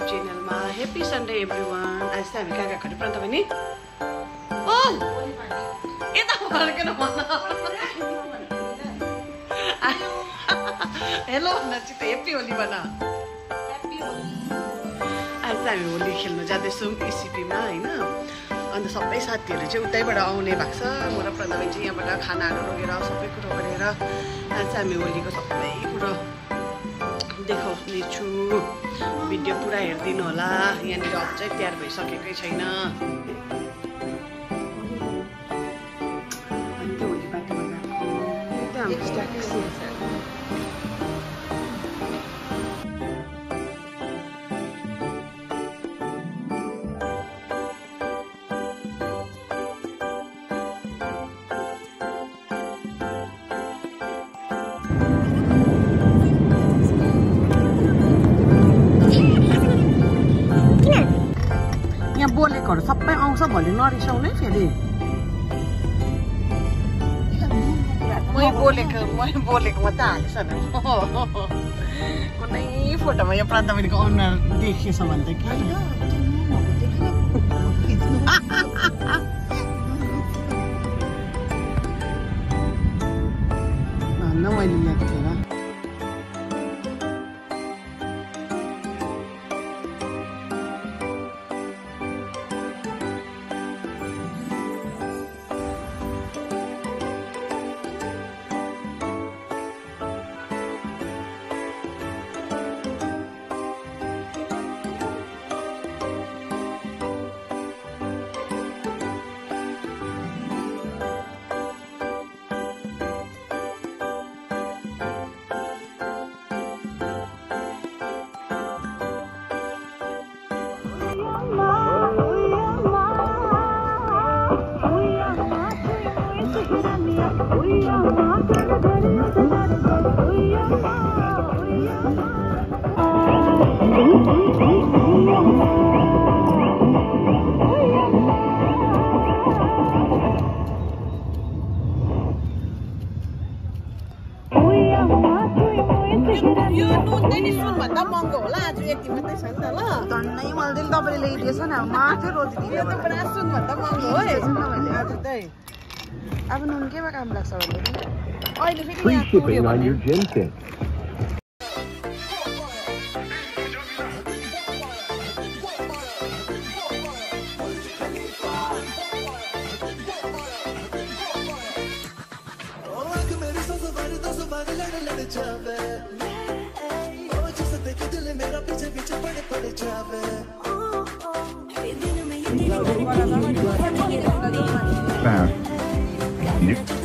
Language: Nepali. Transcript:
च्यानलमा ह्याप्पी सन्डे एभ्रिवान। आज चाहिँ हामी कहाँ गएको अरे प्रन्त बहिनी? ओ यता फर्केर भन। हेलो भन्न चाहिँ ह्याप्पी होली भन। आज चाहिँ हामी होली खेल्न जाँदैछौँ एसिपीमा होइन। अन्त सबै साथीहरू चाहिँ उतैबाट आउने भएको छ। म र प्रन्त बहिनी चाहिँ यहाँबाट खानाहरू लगेर सबै कुरो गरेर आज चाहिँ हामी होलीको सबै कुरो देखाउनेछु। भिडियो पुरा हेरिदिनु होला। यहाँनिर अझै तयार भइसकेकै छैन। होली बाटोमा गएको हाम्रो ट्याक्सी बोलेकोहरू सबै आउँछ भोलि नरिसाउने फेरि। मै बोलेको मात्रै हालेछ नि। कुनै फोटोमा यो प्रान्त बहिनीको अनुहार देखिएछ भने त के भन्न मैले ल्याएको थिएन। यो नुन चाहिँ सुनभन्दा महँगो होला। आज यति मात्रै छ नि त ल। धन्नै मैले तपाईँले ल्याइदिएछ नि माथि रोजिदियो। त पुरा सुनभन्दा महँगो हो मैले आज चाहिँ। अब नुन केमा काम लाग्छ भने अहिले फेरि यहाँ पुग्यो भने Found.